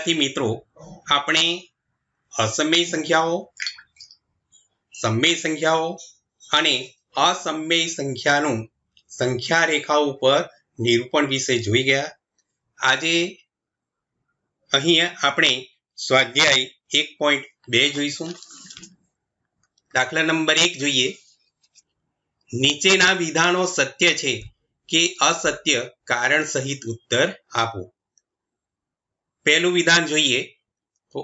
विद्यार्थी मित्रों આપણે અસમય સંખ્યાઓ, સમય સંખ્યાઓ અને અસમય સંખ્યાનું સંખ્યા રેખાઓ ઉપર નિરૂપણ વિશે જોઈ ગયા। આજે અહીં આપણે સ્વાધ્યાય 1.2 જોઈશું। દાખલા નંબર 1 જોઈએ। નીચેના વિધાનો સત્ય છે કે અસત્ય કારણ સહિત ઉત્તર આપો। પહેલું વિધાન જોઈએ તો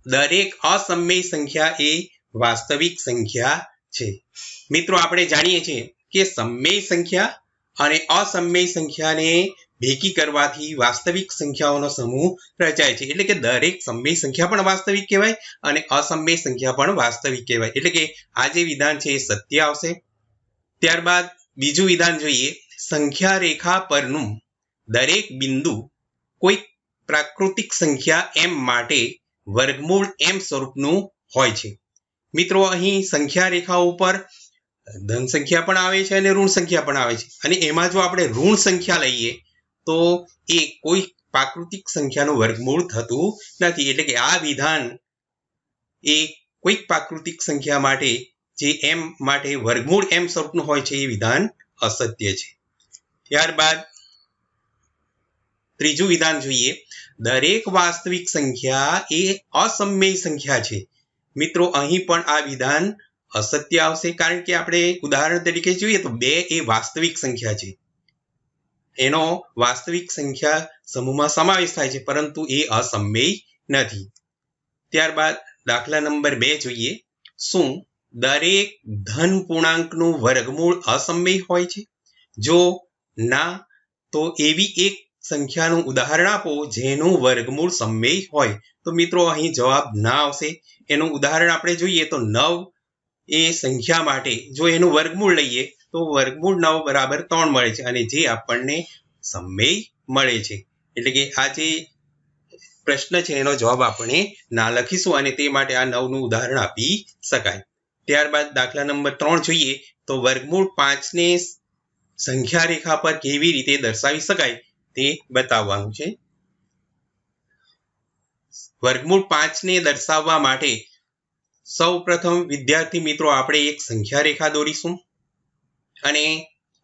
દરેક અસમય સંખ્યા એ વાસ્તવિક સંખ્યા છે। મિત્રો આપણે જાણીએ છીએ કે સમય સંખ્યા અને અસમય સંખ્યાને ભેગી કરવાથી વાસ્તવિક સંખ્યાઓનો સમૂહ રચાય છે। એટલે કે દરેક સમય સંખ્યા પણ વાસ્તવિક કહેવાય અને અસમય સંખ્યા પણ વાસ્તવિક કહેવાય। એટલે કે આ જે વિધાન છે એ સત્ય આવશે। ત્યારબાદ બીજું વિધાન જોઈએ। સંખ્યા રેખા પરનું દરેક બિંદુ કોઈ પ્રાકૃતિક સંખ્યા m માટે વર્ગમૂળ m સ્વરૂપનું હોય છે। મિત્રો અહીં સંખ્યા રેખા ઉપર ધન સંખ્યા પણ આવે છે અને ઋણ સંખ્યા પણ આવે છે અને એમાં જો આપણે ઋણ સંખ્યા લઈએ તો એ કોઈ પ્રાકૃતિક સંખ્યાનું વર્ગમૂળ થતું નથી। એટલે કે આ વિધાન એ કોઈક પ્રાકૃતિક સંખ્યા માટે જે m માટે વર્ગમૂળ m સ્વરૂપનું હોય છે એ વિધાન અસત્ય છે। ત્યારબાદ ત્રીજું વિધાન જોઈએ। દરેક વાસ્તવિક સંખ્યા એ અસમય સંખ્યા છે। મિત્રો અહીં પણ આ વિધાન અસત્ય આવશે કારણ કે આપણે ઉદાહરણ તરીકે જોઈએ તો 2 એ વાસ્તવિક સંખ્યા છે, એનો વાસ્તવિક સંખ્યા સમૂહમાં સમાવેશ થાય છે પરંતુ એ અસમય નથી। ત્યારબાદ દાખલા નંબર 2 જોઈએ। શું દરેક ધન પૂર્ણાંકનું વર્ગમૂળ અસમય હોય છે? જો ના તો એવી એક સંખ્યાનું ઉદાહરણ આપો જેનું વર્ગમૂળ સમય હોય। તો મિત્રો અહીં જવાબ ના આવશે। એનું ઉદાહરણ આપણે જોઈએ તો 9 એ સંખ્યા માટે જો એનું વર્ગમૂળ લઈએ તો વર્ગમૂળ 9 બરાબર 3 મળે છે અને જે આપણને સમય મળે છે। એટલે કે આ જે પ્રશ્ન છે એનો જવાબ આપણે ના લખીશું અને તે માટે આ 9 નું ઉદાહરણ આપી શકાય। ત્યારબાદ દાખલા નંબર 3 જોઈએ તો વર્ગમૂળ 5 ને સંખ્યા રેખા પર કેવી રીતે દર્શાવી શકાય તે બતાવવાનું છે। વર્ગમૂળ 5 ને દર્શાવવા માટે સૌ પ્રથમ વિદ્યાર્થી મિત્રો આપણે એક સંખ્યા રેખા દોરીશું અને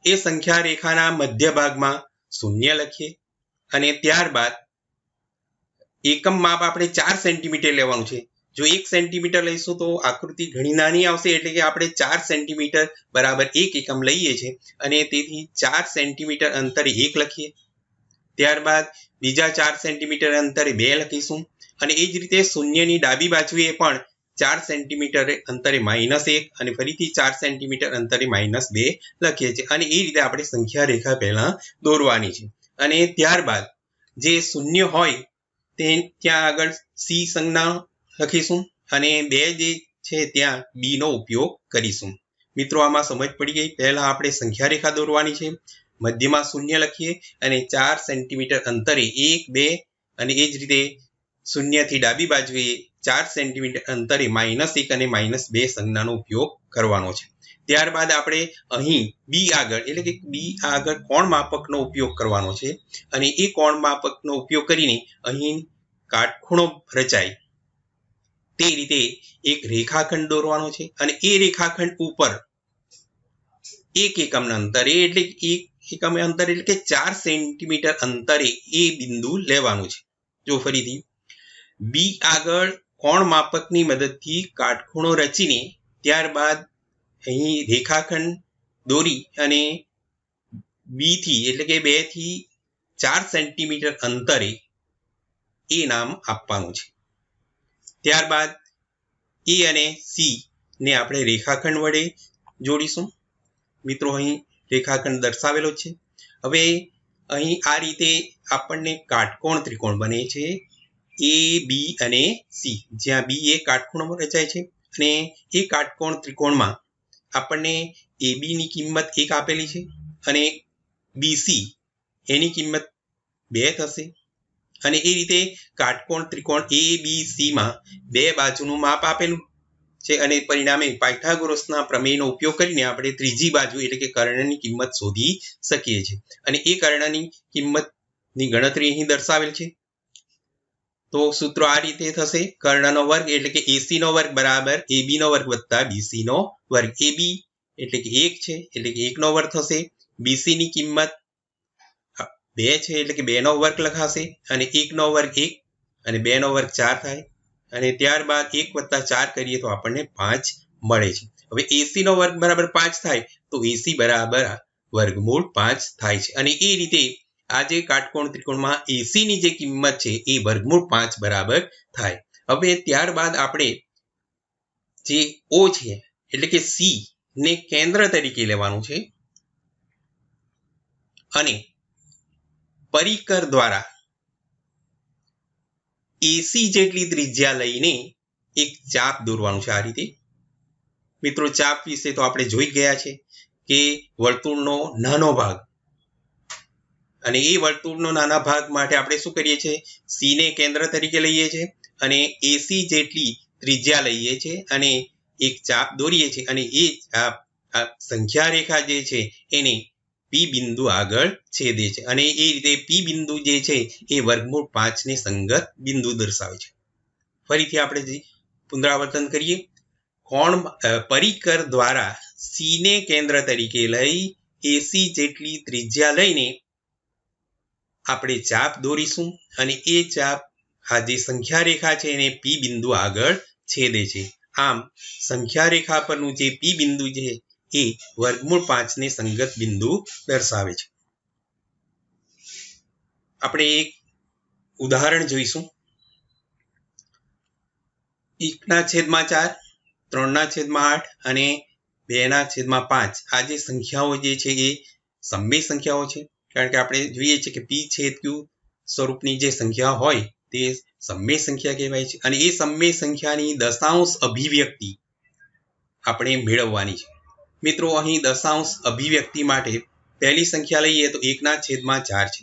એ સંખ્યા રેખાના મધ્ય ભાગમાં 0 લખીએ અને ત્યારબાદ એકમ માપ આપણે 4 સેન્ટીમીટર લેવાનું છે। જો 1 સેન્ટીમીટર લઈશું તો આકૃતિ ઘણી નાની આવશે એટલે કે આપણે 4 સેન્ટીમીટર બરાબર 1 એકમ લઈએ છીએ અને તેથી 4 સેન્ટીમીટર અંતરે 1 લખીએ। ત્યારબાદ બીજા 4 સેન્ટીમીટર અંતરે 2 લખીશું અને એ જ રીતે શૂન્યની ડાબી બાજુએ પણ 4 સેન્ટીમીટર અંતરે -1 અને ફરીથી 4 સેન્ટીમીટર અંતરે -2 લખીએ છીએ અને એ રીતે આપણે સંખ્યા રેખા પહેલા દોરવાની છે। અને ત્યારબાદ જે શૂન્ય હોય તે ત્યાં આગળ C સંજ્ઞા લખીશું અને 2 જે છે ત્યાં B નો ઉપયોગ કરીશું। મિત્રો આમાં સમજ પડી ગઈ। પહેલા આપણે સંખ્યા રેખા દોરવાની છે, મધ્યમાં 0 લખીએ અને 4 સેન્ટીમીટર અંતરે 1, 2 અને એ જ રીતે શૂન્યથી ડાબી બાજુએ 4 સેન્ટીમીટર અંતરે -1 અને -2 સંજ્ઞાનો ઉપયોગ કરવાનો છે। ત્યારબાદ આપણે અહીં B આગળ એટલે કે B આગળ કોણ માપકનો ઉપયોગ કરવાનો છે અને એ કોણ માપકનો ઉપયોગ કરીને અહીં કાટખૂણો રચાય તે રીતે એક રેખાખંડ દોરવાનો છે અને એ રેખાખંડ ઉપર 1 એકમના અંતરે એટલે 1 એકમ અંતર એટલે કે 4 સેન્ટીમીટર અંતરે એ બિંદુ લેવાનું છે। જો ફરીથી B આગળ કોણ માપકની મદદથી કાટખૂણો રચીને ત્યારબાદ અહીં રેખાખંડ દોરી અને B થી એટલે કે 2 થી 4 સેન્ટીમીટર અંતરે એ નામ આપવાનું છે। ત્યારબાદ A અને C ને આપણે રેખાખંડ વડે જોડીશું। મિત્રો અહીં રેખાખંડ દર્શાવેલો છે। હવે અહીં આ રીતે આપણને કાટકોણ ત્રિકોણ બને છે A, B અને C, જ્યાં B એ કાટખૂણો રચાય છે અને એ કાટકોણ ત્રિકોણમાં આપણને AB ની કિંમત 1 આપેલી છે અને BC એની કિંમત 2 થશે અને એ રીતે કાટકોણ ત્રિકોણ ABC માં 2 બાજુનું માપ આપેલું છે અને પરિણામે પાયથાગોરસના પ્રમેયનો ઉપયોગ કરીને આપણે ત્રીજી બાજુ એટલે કે કર્ણની કિંમત શોધી શકીએ છીએ અને એ કર્ણની કિંમતની ગણતરી અહીં દર્શાવેલ છે। તો સૂત્રો આ રીતે થશે, કર્ણનો વર્ગ એટલે કે એસી નો વર્ગ બરાબર એબી નો વર્ગ વત્તા બીસી નો વર્ગ. એબી એટલે કે 1 છે એટલે કે 1 નો વર્ગ થશે. બીસી ની કિંમત 2 છે એટલે કે 2 નો વર્ગ લખાશે અને 1 નો વર્ગ 1 અને 2 નો વર્ગ 4 થાય અને ત્યારબાદ 1 વત્તા 4 કરીએ તો આપણને 5 મળે છે. હવે એસી નો વર્ગ બરાબર 5 થાય તો એસી બરાબર વર્ગમૂળ 5 થાય છે અને એ રીતે આ જે કાટકોણ ત્રિકોણમાં એસી ની જે કિંમત છે એ વર્ગમૂળ 5 બરાબર થાય. હવે ત્યારબાદ આપણે જે ઓ છે એટલે કે સી ને કેન્દ્ર તરીકે લેવાનું છે અને પરિકર દ્વારા એસી જેટલી ત્રિજ્યા લઈને એક ચાપ દોરવાનું છે. આ રીતે મિત્રો ચાપ વિશે તો આપણે જોઈ ગયા છે કે વર્તુળનો નાનો ભાગ, અને એ વર્તુળનો નાના ભાગ માટે આપણે શું કરીએ છીએ, સી ને કેન્દ્ર તરીકે લઈએ છીએ અને એસી જેટલી ત્રિજ્યા લઈએ છીએ અને એક ચાપ દોરીએ છીએ અને એ ચાપ સંખ્યા રેખા જે છે એને પી બિંદુ આગળ છેદે છે અને એ રીતે પી બિંદુ જે છે એ વર્ગમૂળ 5 ને સંગત બિંદુ દર્શાવે છે. ફરીથી આપણે પુનરાવર્તન કરીએ. પરિકર દ્વારા સી ને કેન્દ્ર તરીકે લઈ એસી જેટલી ત્રિજ્યા લઈને આપણે ચાપ દોરીશું અને એ ચાપ આ જે સંખ્યા રેખા છે એને પી બિંદુ આગળ છેદે છે. આમ સંખ્યા રેખા પરનું જે પી બિંદુ છે એ વર્ગમૂળ 5 ને સંગત બિંદુ દર્શાવે છે. આપણે એક ઉદાહરણ જોઈશું. 1/4, 3/8 અને 2/5 આ જે સંખ્યાઓ જે છે એ સમમેય સંખ્યાઓ છે, કારણ કે આપણે જોઈએ છીએ કે પી છેદ ક્યુ સ્વરૂપની જે સંખ્યા હોય તે સમમેય સંખ્યા કહેવાય છે અને એ સમમેય સંખ્યાની દશાંશ અભિવ્યક્તિ આપણે મેળવવાની છે. મિત્રો અહીં દશાંશ અભિવ્યક્તિ માટે પહેલી સંખ્યા લઈએ તો 1/4 છે.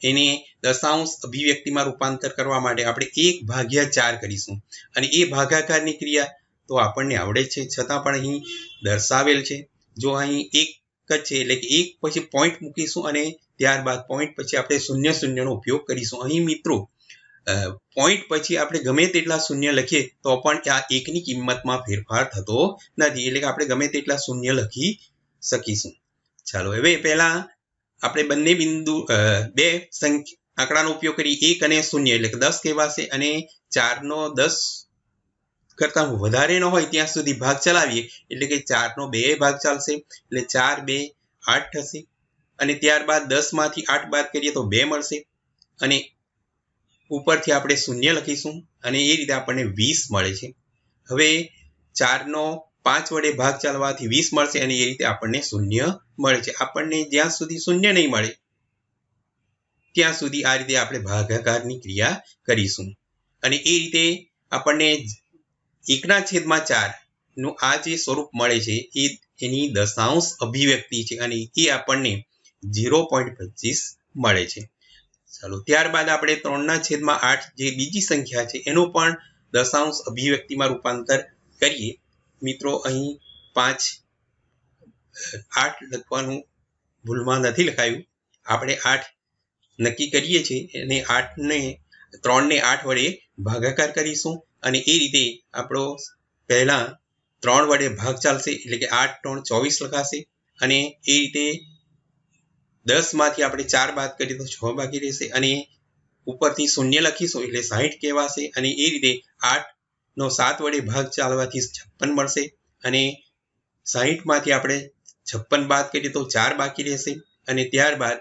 એને દશાંશ અભિવ્યક્તિમાં રૂપાંતર કરવા માટે આપણે 1/4 કરીશું અને એ ભાગાકારની ક્રિયા તો આપણને આવડે છે, છતાં પણ અહીં દર્શાવેલ છે. જો અહીં 1 જ છે એટલે કે 1 પછી પોઈન્ટ મૂકીશું અને ત્યારબાદ પોઈન્ટ પછી આપણે 0 નો ઉપયોગ કરીશું. અહીં મિત્રો પોઈન્ટ પછી આપણે ગમે તેટલા શૂન્ય લખીએ તો પણ આ 1 ની કિંમતમાં ફેરફાર થતો નથી, એટલે કે આપણે ગમે તેટલા શૂન્ય લખી શકીશું. ચાલો હવે પહેલા આપણે બંને બિંદુ બે આંકડાનો ઉપયોગ કરી 1 અને 0 એટલે કે 10 કહેવાશે અને 4 નો 10 કરતા વધારે ન હોય ત્યાં સુધી ભાગ ચલાવીએ એટલે કે 4 નો 2 ભાગ ચાલશે એટલે 4 2 8 થશે અને ત્યારબાદ 10 માંથી 8 બાદ કરીએ તો 2 મળશે અને ઉપરથી આપણે 0 લખીશું અને એ રીતે આપણને 20 મળે છે. હવે 4 નો 5 વડે ભાગ ચાલવાથી 20 મળશે અને એ રીતે આપણને 0 મળે છે. આપણને જ્યાં સુધી 0 નહીં મળે ત્યાં સુધી આ રીતે આપણે ભાગાકારની ક્રિયા કરીશું અને એ રીતે આપણને 1/4 નું આ જે સ્વરૂપ મળે છે એ એની દશાંશ અભિવ્યક્તિ છે અને એ આપણને 0.25 મળે છે. ચાલો ત્યારબાદ આપણે 3/8 જે બીજી સંખ્યા છે એનું પણ દશાંશ અભિવ્યક્તિમાં રૂપાંતર કરીએ. મિત્રો અહીં 8 લખવાનું ભૂલમાં નથી લખાયું, આપણે 8 નક્કી કરીએ છીએ અને 3 ને 8 વડે ભાગાકાર કરીશું અને એ રીતે આપણો પહેલા 3 વડે ભાગ ચાલશે એટલે કે 8 3 24 લખાશે અને એ રીતે 10 માંથી આપણે 4 બાદ કરીએ તો 6 બાકી રહેશે અને ઉપરથી 0 લખીશું એટલે 60 કહેવાશે અને એ રીતે 8 નો 7 વડે ભાગ ચાલવાથી 56 મળશે અને 60 માંથી આપણે 56 બાદ કરીએ તો 4 બાકી રહેશે અને ત્યારબાદ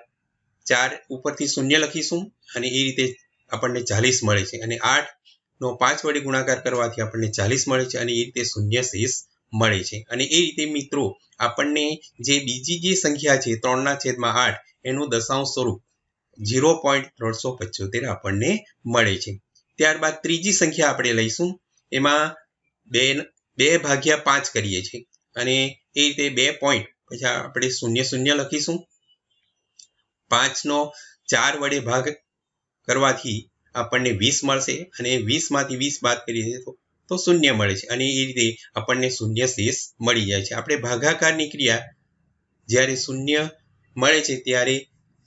4 ઉપરથી 0 લખીશું અને એ રીતે આપણને 40 મળે છે અને 8 નો 5 વડે ગુણાકાર કરવાથી આપણને 40 મળે છે અને એ રીતે 0 શેષ મળે છે. અને એ રીતે મિત્રો આપણને જે બીજી જે સંખ્યા છે 3/8 એનું દશાંશ સ્વરૂપ 0.375 આપણને મળે છે. ત્યારબાદ ત્રીજી સંખ્યા આપણે લઈશું, એમાં 2/5 કરીએ છીએ અને એ રીતે 2 પોઈન્ટ પછી આપણે 0 લખીશું. 5 નો 4 વડે ભાગ કરવાથી આપણને 20 મળશે અને 20 માંથી 20 બાદ કરીએ તો 0 મળે છે અને એ રીતે આપણને 0 શેષ મળી જાય છે. આપણે ભાગાકારની ક્રિયા જ્યારે 0 મળે છે ત્યારે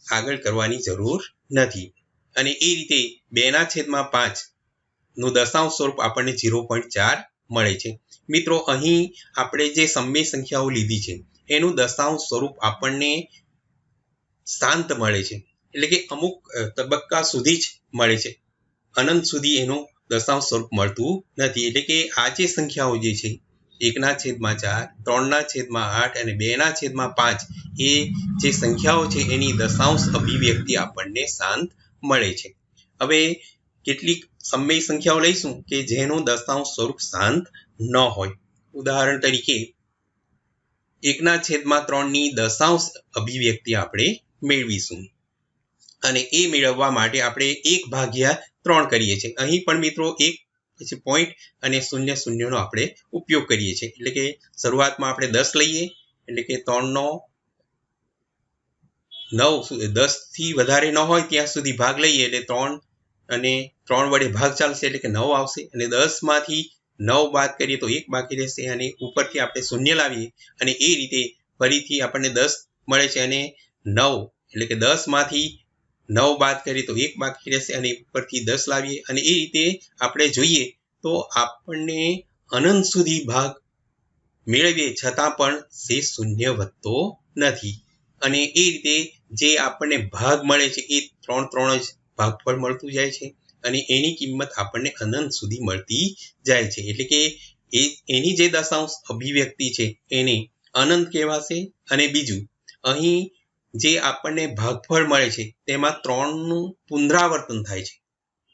આગળ કરવાની જરૂર નથી અને એ રીતે 2/5 નું દશાંશ સ્વરૂપ આપણને 0.4 મળે છે. મિત્રો અહીં આપણે જે સમય સંખ્યાઓ લીધી છે એનું દશાંશ સ્વરૂપ આપણને શાંત મળે છે, એટલે કે અમુક તબક્કા સુધી જ મળે છે, અનંત સુધી એનું દશાંશ સ્વરૂપ મળતું નથી. એટલે કે આ જે સંખ્યાઓ જે છે 1/4, 3/8 અને 2/5 એ જે સંખ્યાઓ છે એની દશાંશ અભિવ્યક્તિ આપણને શાંત મળે છે. હવે કેટલીક સમય સંખ્યાઓ લઈશું કે જેનું દશાંશ સ્વરૂપ શાંત ન હોય. ઉદાહરણ તરીકે 1/3 ની દશાંશ અભિવ્યક્તિ આપણે મેળવીશું અને એ મેળવવા માટે આપણે 1/3 કરીએ છીએ. અહીં પણ મિત્રો 1 પછી પોઈન્ટ અને 0 નો આપણે ઉપયોગ કરીએ છીએ. એટલે કે શરૂઆતમાં આપણે 10 લઈએ, એટલે કે 10 થી વધારે ન હોય ત્યાં સુધી ભાગ લઈએ એટલે 3 અને 3 વડે ભાગ ચાલશે એટલે કે 9 આવશે. અને 10 માંથી 9 બાદ કરીએ તો 1 બાકી રહેશે અને ઉપરથી આપણે 0 લાવીએ અને એ રીતે ફરીથી આપણને 10 મળે છે અને 9 એટલે કે 10 માંથી 9 બાદ કરીએ તો 1 બાકી રહેશે અને ઉપરથી 10 લાવીએ અને એ રીતે આપણે જોઈએ તો આપણને અનંત સુધી ભાગ મેળવીએ છતાં પણ શેષ શૂન્ય વધતો નથી. અને એ રીતે જે આપણને ભાગ મળે છે એ 3 જ ભાગફળ મળતું જાય છે અને એની કિંમત આપણને અનંત સુધી મળતી જાય છે. એટલે કે એની જે દશાંશ અભિવ્યક્તિ છે એને અનંત કહેવાશે. અને બીજું અહીં જે આપણને ભાગફળ મળે છે તેમાં 3નું પુનરાવર્તન થાય છે.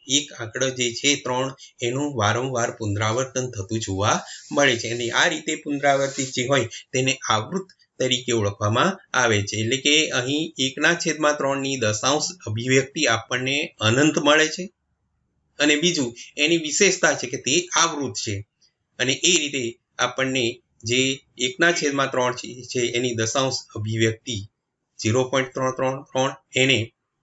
એક આંકડો જે છે 3 એનું વારંવાર પુનરાવર્તન થતું જોવા મળે છે અને આ રીતે પુનરાવર્તિત જે હોય તેને આવૃત્ત તરીકે ઓળખવામાં આવે છે. એટલે કે અહીં 1/3 ની દશાંશ અભિવ્યક્તિ આપણને અનંત મળે છે અને બીજું એની વિશેષતા છે કે તે આવૃત્ત છે અને એ રીતે આપણને જે 1/3 છે એની દશાંશ અભિવ્યક્તિ 0.333 એને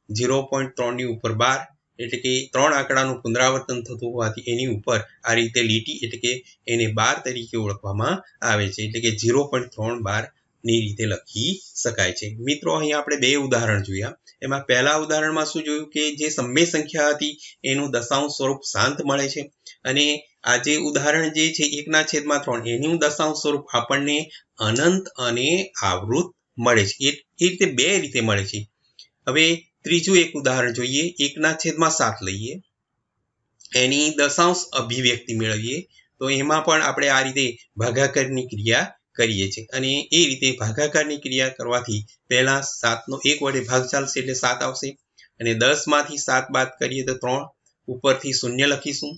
0.3 ની ઉપર 12 એટલે કે 3 આંકડાનું પુનરાવર્તન થતું હોવાથી એની ઉપર આ રીતે લીટી એટલે કે એને 12 તરીકે ઓળખવામાં આવે છે. એટલે કે 0.312 ની રીતે લખી શકાય છે. મિત્રો અહીં આપણે 2 ઉદાહરણ જોયા. એમાં પહેલા ઉદાહરણમાં શું જોયું કે જે સમય સંખ્યા હતી એનું દશાંશ સ્વરૂપ શાંત મળે છે અને આ જે ઉદાહરણ જે છે 1/3 એનું દશાંશ સ્વરૂપ આપણને અનંત અને આવૃત્ત મળે છે. એ રીતે 2 રીતે મળે છે. હવે ત્રીજું એક ઉદાહરણ જોઈએ. 1/7 લઈએ, એની દશાંશ અભિવ્યક્તિ મેળવીએ તો એમાં પણ આપણે આ રીતે ભાગાકારની ક્રિયા કરીએ છીએ અને એ રીતે ભાગાકારની ક્રિયા કરવાથી પહેલા 7 નો 1 વડે ભાગ ચાલશે એટલે 7 આવશે અને 10 માંથી 7 બાદ કરીએ તો 3 ઉપરથી 0 લખીશું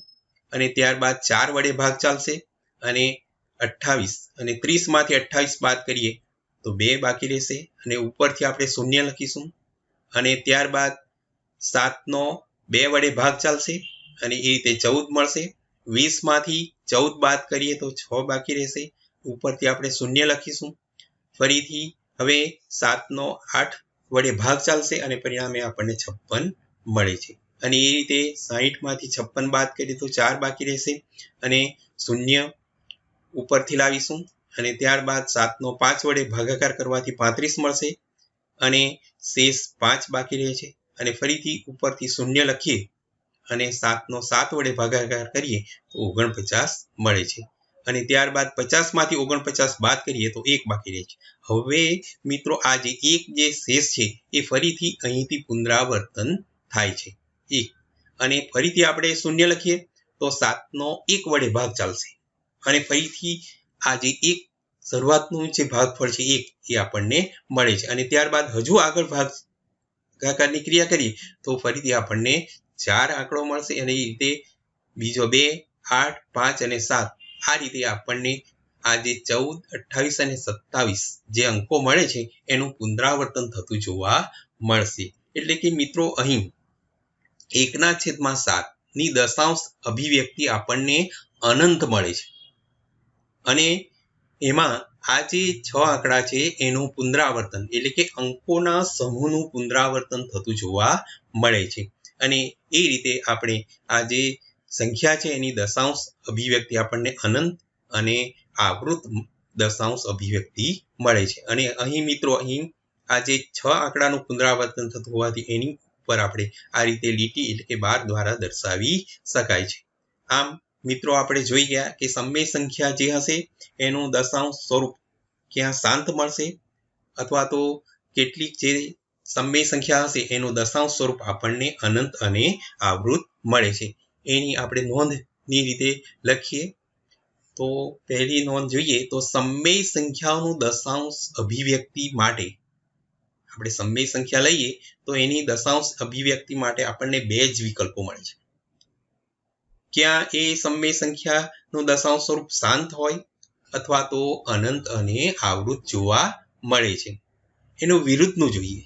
અને ત્યારબાદ 4 વડે ભાગ ચાલશે અને 28 અને 30 માંથી 28 બાદ કરીએ તો 2 બાકી રહેશે અને ઉપરથી આપણે 0 લખીશું અને ત્યારબાદ 7 નો 2 વડે ભાગ ચાલશે અને એ રીતે 14 મળશે. 20 માંથી 14 બાદ કરીએ તો 6 બાકી રહેશે, ઉપરથી આપણે 0 લખીશું. ફરીથી હવે 7 નો 8 વડે ભાગ ચાલશે અને પરિણામે આપણને 56 મળે છે અને એ રીતે 60 માંથી 56 બાદ કરીએ તો 4 બાકી રહેશે અને 0 ઉપરથી લાવીશું અને ત્યારબાદ 7 નો 5 વડે ભાગાકાર કરવાથી 35 મળશે અને શેષ 5 બાકી રહે છે અને ફરીથી ઉપરથી 0 લખીએ અને 7 નો 7 વડે ભાગાકાર કરીએ તો 49 મળે છે અને ત્યારબાદ 50 માંથી 49 બાદ કરીએ તો 1 બાકી રહે છે. હવે મિત્રો આ જે એક જે શેષ છે એ ફરીથી અહીંથી પુનરાવર્તન થાય છે 1 અને ફરીથી આપણે 0 લખીએ તો 7 નો 1 વડે ભાગ ચાલશે અને ફરીથી આ જે એક શરૂઆતનું જે ભાગફળ છે 1 એ આપણને મળે છે અને ત્યારબાદ હજુ આગળ ભાગાકારની ક્રિયા કરીએ તો ફરીથી આપણને 4 આંકડો મળશે અને એ રીતે બીજો 2, 8, 5 અને 7 આ રીતે આપણને આ જે 14, 28 અને 27 જે અંકો મળે છે એનું પુનરાવર્તન થતું જોવા મળશે. એટલે કે મિત્રો અહીં 1/7 ની દશાંશ અભિવ્યક્તિ આપણને અનંત મળે છે અને એમાં આ જે 6 આંકડા છે એનું પુનરાવર્તન એટલે કે અંકોના સમૂહનું પુનરાવર્તન થતું જોવા મળે છે અને એ રીતે આપણે આ જે સંખ્યા છે એની દશાંશ અભિવ્યક્તિ આપણને અનંત અને આવૃત્ત દશાંશ અભિવ્યક્તિ મળે છે અને અહીં મિત્રો અહીં આ જે 6 આંકડાનું પુનરાવર્તન થતું હોવાથી એની ઉપર આપણે આ રીતે લીટી એટલે કે બાર દ્વારા દર્શાવી શકાય છે. આમ મિત્રો આપણે જોઈ ગયા કે સમય સંખ્યા જે હશે એનું દશાંશ સ્વરૂપ ક્યાં શાંત મળશે અથવા તો કેટલીક જે સમય સંખ્યા હશે એનું દશાંશ સ્વરૂપ આપણને અનંત અને આવૃત મળે છે. એની આપણે નોંધની રીતે લખીએ તો પહેલી નોંધ જોઈએ તો સમય સંખ્યાઓનું દશાંશ અભિવ્યક્તિ માટે આપણે સમય સંખ્યા લઈએ તો એની દશાંશ અભિવ્યક્તિ માટે આપણને બે જ વિકલ્પો મળે છે. ક્યાં એ સમય સંખ્યાનું દશાંશ સ્વરૂપ શાંત હોય અથવા તો અનંત અને આવૃત જોવા મળે છે. એનું વિરુદ્ધનું જોઈએ.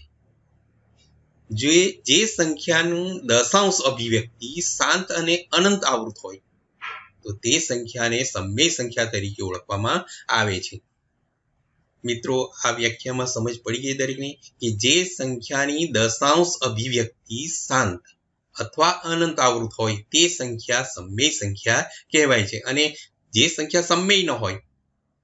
જે સંખ્યાનું દશાંશ અભિવ્યક્તિ શાંત અને અનંત આવૃત હોય તો તે સંખ્યાને સમય સંખ્યા તરીકે ઓળખવામાં આવે છે. મિત્રો આ વ્યાખ્યામાં સમજ પડી ગઈ દરેકને કે જે સંખ્યાની દશાંશ અભિવ્યક્તિ શાંત અથવા અનંત આવૃત હોય તે સંખ્યા સમય સંખ્યા કહેવાય છે અને જે સંખ્યા સમય ન હોય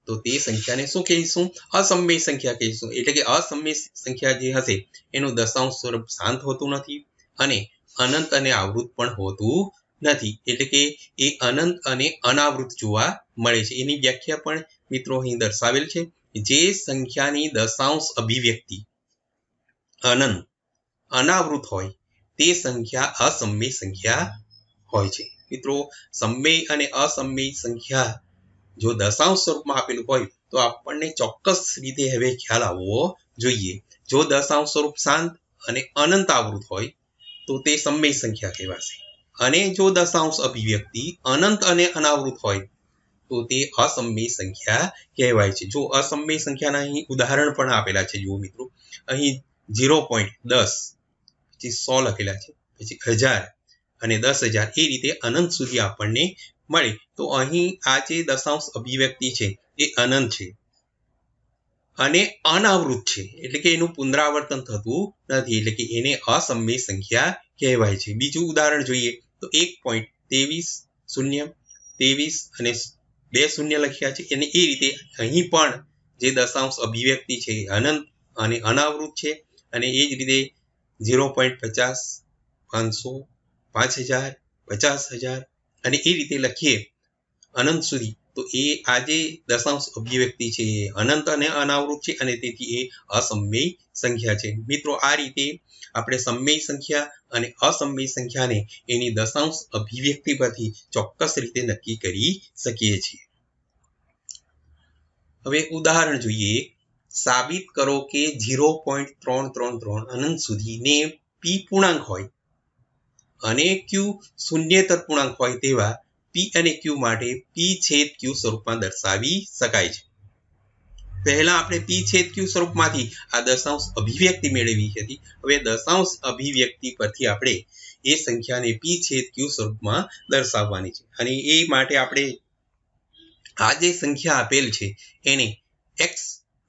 તો તે સંખ્યાને શું કહીશું? અસમય સંખ્યા કહીશું. એટલે કે અસમય સંખ્યા જે હશે એનું દશાંશ સ્વરૂપ શાંત હોતું નથી અને અનંત અને આવૃત પણ હોતું નથી. એટલે કે એ અનંત અને અનાવૃત જોવા મળે છે. એની વ્યાખ્યા પણ મિત્રો અહીં દર્શાવેલ છે. જે સંખ્યાની દશાંશ અભિવ્યક્તિ અનંત અનાવૃત હોય તે સંખ્યા અસમય સંખ્યા હોય છે. મિત્રો સમય અને અસમય સંખ્યા જો દશાંશ સ્વરૂપમાં આપેલું હોય તો આપણને ચોક્કસ રીતે હવે ખ્યાલ આવવો જોઈએ. જો દશાંશ સ્વરૂપ શાંત અને અનંત આવૃત હોય તો તે સમય સંખ્યા કહેવાશે અને જો દશાંશ અભિવ્યક્તિ અનંત અને અનાવૃત હોય તો તે અસમય સંખ્યા કહેવાય છે. જો અસમય સંખ્યાના અહીં ઉદાહરણ પણ આપેલા છે. જુઓ મિત્રો અહીં 0.10 પછી 100 લખેલા છે, પછી 1000 અને 10,000 એ રીતે અનંત સુધી આપણને મળે. તો અહીં આ જે દશાંશ અભિવ્યક્તિ છે એ અનંત છે અને અનાવૃત છે. એટલે કે એનું પુનરાવર્તન થતું નથી. એટલે કે એને અસમય સંખ્યા કહેવાય છે. બીજું ઉદાહરણ જોઈએ તો 1.23 અને 2 શૂન્ય લખ્યા છે અને એ રીતે અહીં પણ જે દશાંશ અભિવ્યક્તિ છે અનંત અને અનાવૃત છે અને એ જ રીતે 0.50 500 5000 50000 અને એ રીતે લખીએ અનંત સુધી તો એ આ જે દશાંશ અભિવ્યક્તિ છે એ અનંત અને અનાવૃત છે અને તેથી એ અસમય સંખ્યા છે. મિત્રો આ રીતે આપણે સમય સંખ્યા અને અસમય સંખ્યાને એની દશાંશ અભિવ્યક્તિ પરથી ચોક્કસ રીતે નક્કી કરી શકીએ છીએ. હવે ઉદાહરણ જોઈએ. સાબિત કરો કે 0.333 અનંત સુધી ને p પૂર્ણાંક હોય અને q શૂન્યેતર પૂર્ણાંક હોય તેવા p અને q માટે p છેદ q સ્વરૂપમાં દર્શાવી શકાય છે. પહેલા આપણે p છેદ q સ્વરૂપમાંથી આ દશાંશ અભિવ્યક્તિ મેળવી હતી. હવે દશાંશ અભિવ્યક્તિ પરથી આપણે એ સંખ્યાને p છેદ q સ્વરૂપમાં દર્શાવવાની છે અને એ માટે આપણે આ જે સંખ્યા આપેલ છે એને x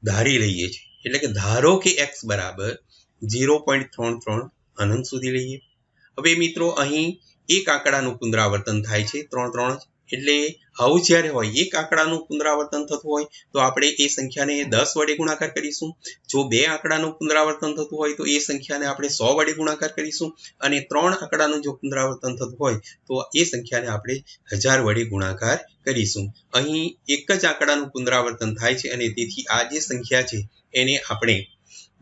ધારી લઈએ છીએ. એટલે કે ધારો કે x બરાબર 0.33 અનંત સુધી લઈએ. હવે મિત્રો અહીં એક આંકડાનું પુનરાવર્તન થાય છે 3 એટલે આવું જ્યારે હોય એક આંકડાનું પુનરાવર્તન થતું હોય તો આપણે એ સંખ્યાને 10 વડે ગુણાકાર કરીશું. જો બે આંકડાનું પુનરાવર્તન થતું હોય તો એ સંખ્યાને આપણે 100 વડે ગુણાકાર કરીશું અને 3 આંકડાનું જો પુનરાવર્તન થતું હોય તો એ સંખ્યાને આપણે 1000 વડે ગુણાકાર કરીશું. અહીં એક જ આંકડાનું પુનરાવર્તન થાય છે અને તેથી આ જે સંખ્યા છે એને આપણે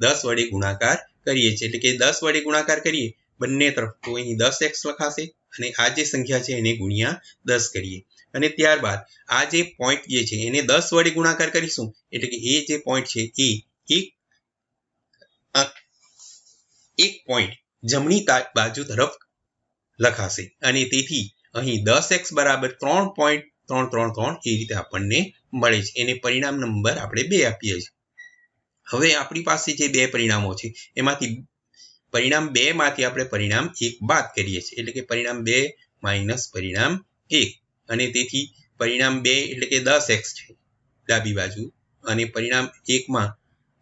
10 વડે ગુણાકાર કરીએ છીએ. એટલે કે 10 વડે ગુણાકાર કરીએ બંને તરફ તો અહીં 10x લખાશે અને આ જે સંખ્યા છે એને ગુણ્યા 10 કરીએ અને ત્યારબાદ આ જે પોઈન્ટ જે છે એને 10 વડે ગુણાકાર કરીશું. એટલે કે એ જે પોઈન્ટ છે એ એક પોઈન્ટ જમણી બાજુ તરફ લખાશે અને તેથી અહીં 10x બરાબર 3.333 એ રીતે આપણને મળે છે. એને પરિણામ નંબર આપણે 2 આપીએ છીએ. હવે આપણી પાસે જે બે પરિણામો છે એમાંથી પરિણામ 2 માંથી આપણે પરિણામ 1 બાદ કરીએ છીએ. એટલે કે પરિણામ 2 માઇનસ પરિણામ 1 અને તેથી પરિણામ 2 એટલે કે 10x છે ડાબી બાજુ અને પરિણામ 1 માં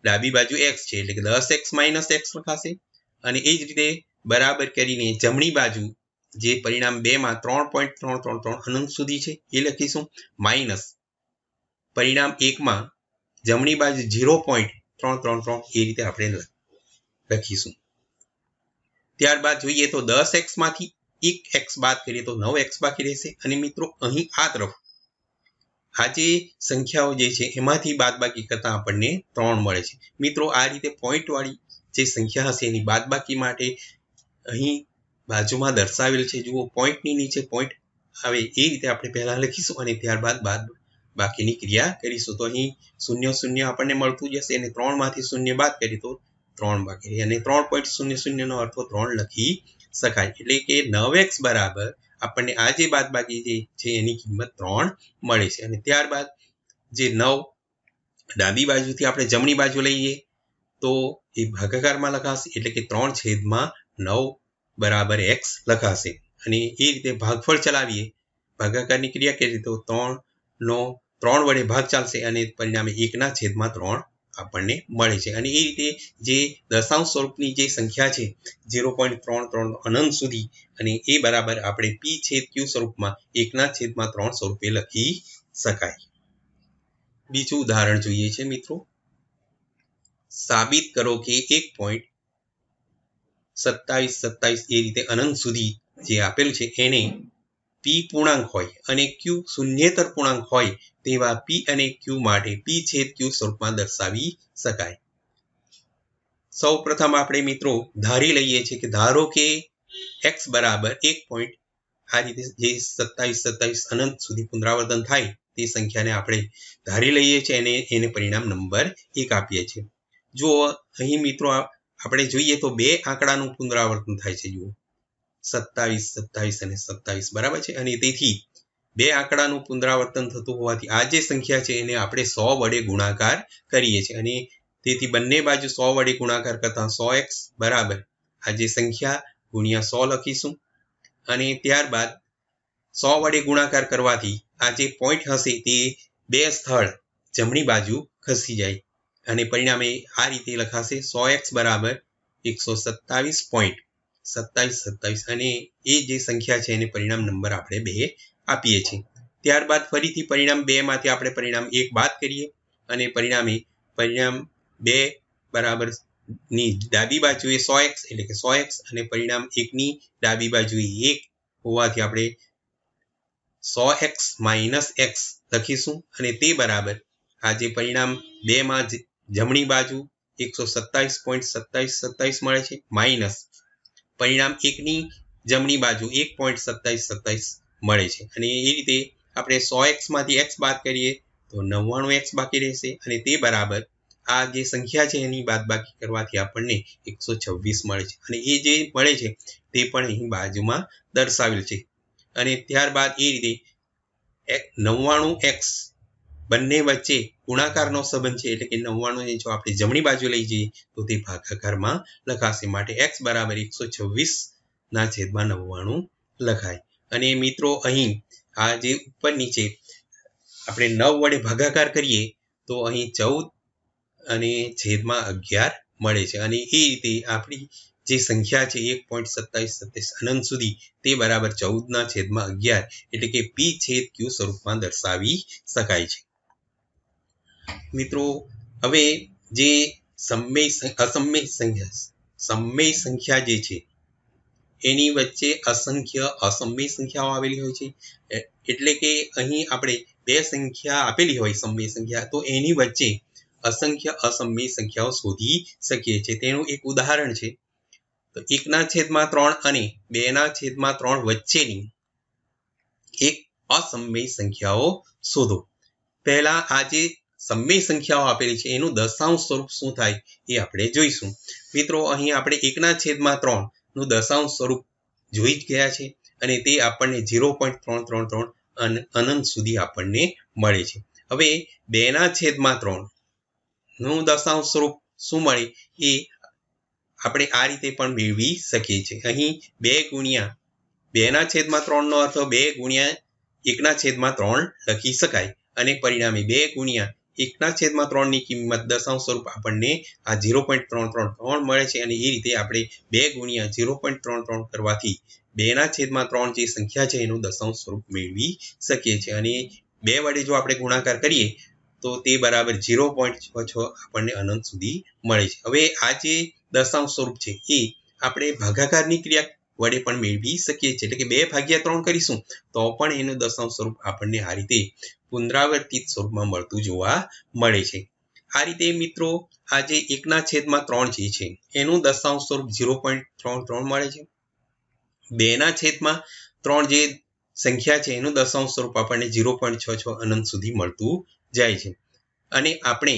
ડાબી બાજુ x છે એટલે કે 10x માઇનસ x લખાશે અને એ જ રીતે બરાબર કરીને જમણી બાજુ જે પરિણામ 2 માં 3.333 અનંત સુધી છે એ લખીશું માઇનસ પરિણામ 1 માં જમણી બાજુ 0.333 એ રીતે આપણે લખીશું. ત્યારબાદ જોઈએ તો 10x માંથી 1x બાદ કરીએ તો 9x બાકી રહેશે. અને મિત્રો અહીં આ તરફ આ જે સંખ્યાઓ જે છે એમાંથી બાદબાકી કરતા આપણને 3 મળે છે. મિત્રો આ રીતે પોઈન્ટવાળી જે સંખ્યા હશે એની બાદબાકી માટે અહીં બાજુમાં દર્શાવેલ છે, જુઓ પોઈન્ટની નીચે પોઈન્ટ આવે એ રીતે આપણે પહેલા લખીશું અને ત્યારબાદ બાકીની ક્રિયા કરીશું. તો અહીં 0 0 આપણને મળતું જશે અને 3 માંથી 0 બાદ કરીએ તો 3 બાકી રહે અને 3.00 નો અર્થ 3 લખી શકાય. એટલે કે 9x બરાબર આપણને આ જે બાદબાકી જે છે એની કિંમત 3 મળે છે. અને ત્યારબાદ જે 9 ડાબી બાજુથી આપણે જમણી બાજુ લઈએ તો એ ભાગાકારમાં લખાશે, એટલે કે 3/9 બરાબર x લખાશે. અને એ રીતે ભાગફળ ચલાવીએ, ભાગાકારની ક્રિયા કરીએ તો 3 નો 3 વડે ભાગ ચાલશે અને પરિણામે 1/3 આપણને મળે છે. અને એ રીતે જે દશાંશ સ્વરૂપની જે સંખ્યા છે 0.33 અનંત સુધી, અને એ બરાબર આપણે p/q સ્વરૂપમાં 1/3 સ્વરૂપે લખી શકાય. બીજું ઉદાહરણ જોઈએ છે મિત્રો. સાબિત કરો કે 1.2727 એ રીતે અનંત સુધી જે આપેલું છે એને p પૂર્ણાંક હોય અને q શૂન્યેતર પૂર્ણાંક હોય તેવા p અને q માટે p/q સ્વરૂપમાં દર્શાવી શકાય. સૌ પ્રથમ આપણે મિત્રો ધારી લઈએ છીએ કે ધારો કે x બરાબર 1. આ રીતે જે 2727 અનંત સુધી પુનરાવર્તન થાય તે સંખ્યાને આપણે ધારી લઈએ છીએ અને એને પરિણામ નંબર 1 આપીએ છીએ. જો અહીં મિત્રો આપણે જોઈએ તો બે આંકડાનું પુનરાવર્તન થાય છે, જુઓ 27 27 અને 27 બરાબર છે. અને તેથી બે આંકડાનું પુનરાવર્તન થતું હોવાથી આ જે સંખ્યા છે એને આપણે 100 વડે ગુણાકાર કરીએ છીએ અને તેથી બંને બાજુ 100 વડે ગુણાકાર કરતા 100x બરાબર આ જે સંખ્યા ગુણ્યા 100 લખીશું. અને ત્યારબાદ 100 વડે ગુણાકાર કરવાથી આ જે પોઈન્ટ હશે તે બે સ્થળ જમણી બાજુ ખસી જાય અને પરિણામે આ રીતે લખાશે 100x બરાબર 127.2727 અને એ જે સંખ્યા છે એને પરિણામ નંબર આપણે 2 આપીએ છીએ. ત્યારબાદ ફરીથી પરિણામ 2 માંથી આપણે પરિણામ 1 બાદ કરીએ અને પરિણામ 2 બરાબર ની ડાબી બાજુએ 100x એટલે કે 100x અને પરિણામ 1 ની ડાબી બાજુએ 1 હોવાથી આપણે 100x - x લખીશું અને તે બરાબર આ જે પરિણામ 2 માં જમણી બાજુ 127.2727 મળે છે માઇનસ પરિણામ 1 ની જમણી બાજુ 1.2727 મળે છે. અને એ રીતે આપણે 100x માંથી x બાદ કરીએ તો 99x બાકી રહેશે અને તે બરાબર આ જે સંખ્યા છે એની બાદબાકી કરવાથી આપણને 126 મળે છે. અને એ જે મળે છે તે પણ અહીં બાજુમાં દર્શાવેલ છે. અને ત્યારબાદ એ રીતે 99x બંને વચ્ચે ગુણાકારનો સંબંધ છે, એટલે કે 99 જો આપણે જમણી બાજુ લઈ જઈએ તો તે ભાગાકારમાં લખાશે. માટે x બરાબર 126/99 લખાય. અને મિત્રો અહીં આ જે ઉપર નીચે આપણે 9 વડે ભાગાકાર કરીએ તો અહીં 14 અને છેદમાં 11 મળે છે. અને એ રીતે આપણી જે સંખ્યા છે 1.2727 અનંત સુધી તે બરાબર 14/11 એટલે કે p/q સ્વરૂપમાં દર્શાવી શકાય છે. મિત્રો હવે જે સમય સંખ્યા જે છે એની વચ્ચે અસંખ્ય અસમય સંખ્યાઓ આવેલી હોય છે. એટલે કે અહીં આપણે બે સંખ્યા આપેલી હોય સમય સંખ્યા, તો એની વચ્ચે અસંખ્ય અસમય સંખ્યાઓ શોધી શકીએ છીએ. તેનું એક ઉદાહરણ છે તો 1/3 અને 2/3 વચ્ચેની એક અસમય સંખ્યાઓ શોધો. પહેલા આ જે સમય સંખ્યાઓ આપેલી છે એનું દશાંશ સ્વરૂપ શું થાય એ આપણે જોઈશું. મિત્રો અહીં આપણે 1/3 નું દશાંશ સ્વરૂપ જોઈ જ ગયા છે અને તે આપણને 0.333 અનંત સુધી આપણને મળે છે. હવે 2/3 નું દશાંશ સ્વરૂપ શું મળે એ આપણે આ રીતે પણ મેળવી શકીએ છીએ. અહીં 2 ગુણ્યા 2/3 નો અર્થ 2 ગુણ્યા 1/3 લખી શકાય અને પરિણામે 2 ગુણ્યા 1/3 ની કિંમત દશાંશ સ્વરૂપ આપણને આ 0.333 મળે છે. અને એ રીતે આપણે 2 ગુણ્યા 0.33 કરવાથી 2/3 જે સંખ્યા છે એનું દશાંશ સ્વરૂપ મેળવી શકીએ છીએ. અને 2 વડે જો આપણે ગુણાકાર કરીએ તો તે બરાબર 0.66 આપણને અનંત સુધી મળે છે. હવે આ જે દશાંશ સ્વરૂપ છે એ આપણે ભાગાકારની ક્રિયા વડે પણ મેળવી શકીએ છીએ. એટલે કે 2/3 કરીશું તો પણ એનું દશાંશ સ્વરૂપ આપણને આ રીતે પુનરાવર્તિત સ્વરૂપમાં મળતું જોવા મળે છે. આ રીતે મિત્રો આ જે 1/3 જે છે એનું દશાંશ સ્વરૂપ 0.33 મળે છે. 2/3 જે સંખ્યા છે એનું દશાંશ સ્વરૂપ આપણને 0.66 અનંત સુધી મળતું જાય છે. અને આપણે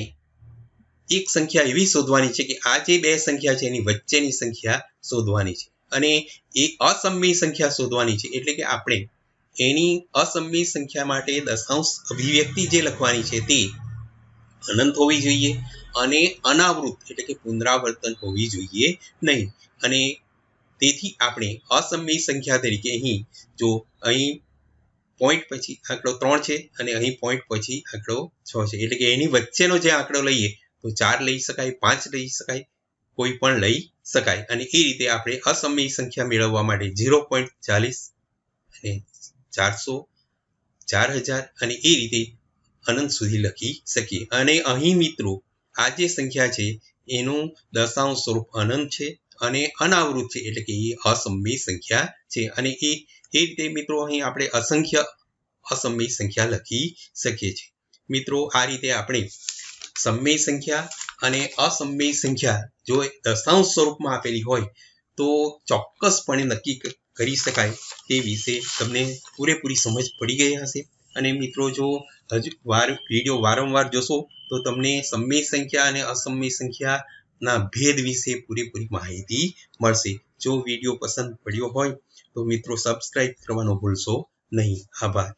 એક સંખ્યા એવી શોધવાની છે કે આ જે બે સંખ્યા છે એની વચ્ચેની સંખ્યા શોધવાની છે અને એ અસમમિત સંખ્યા શોધવાની છે. એટલે કે આપણે એની અસમમિત સંખ્યા માટે દશાંશ અભિવ્યક્તિ જે લખવાની છે તે અનંત હોવી જોઈએ અને અનાવૃત એટલે કે પુનરાવર્તન હોવી જોઈએ નહીં. અને તેથી આપણે અસમમિત સંખ્યા તરીકે અહીં પોઈન્ટ પછી આંકડો 3 છે અને અહીં પોઈન્ટ પછી આંકડો 6 છે. એટલે કે એની વચ્ચેનો જે આંકડો લઈએ તો 4 લઈ શકાય, 5 લઈ શકાય, કોઈ પણ લઈ શકાય. અને એ રીતે આપણે અસમમિત સંખ્યા મેળવવા માટે 0.40 અને 400, 4000 અને એ રીતે અનંત સુધી લખી શકીએ. અને અહીં મિત્રો આ જે સંખ્યા છે એનું દશાંશ સ્વરૂપ અનંત છે અને અનાવૃત છે. એટલે કે એ અસમમિત સંખ્યા છે. અને એ રીતે મિત્રો અહીં આપણે અસંખ્ય અસમમિત સંખ્યા લખી શકીએ છીએ. મિત્રો આ રીતે આપણે સમમિત સંખ્યા અને અસમમિત સંખ્યા જો દશાંશ સ્વરૂપમાં આપેલી હોય તો ચોક્કસપણે નક્કી કરી શકાય તે વિશે તમને પૂરેપૂરી સમજ પડી ગઈ હશે. અને મિત્રો જો હજુ વિડીયો વારંવાર જોશો તો તમને સમમિત સંખ્યા અને અસમમિત સંખ્યાના ભેદ વિશે પૂરેપૂરી માહિતી મળશે. જો વિડીયો પસંદ પડ્યો હોય તો મિત્રો સબસ્ક્રાઇબ કરવાનું ભૂલશો નહીં. આભાર.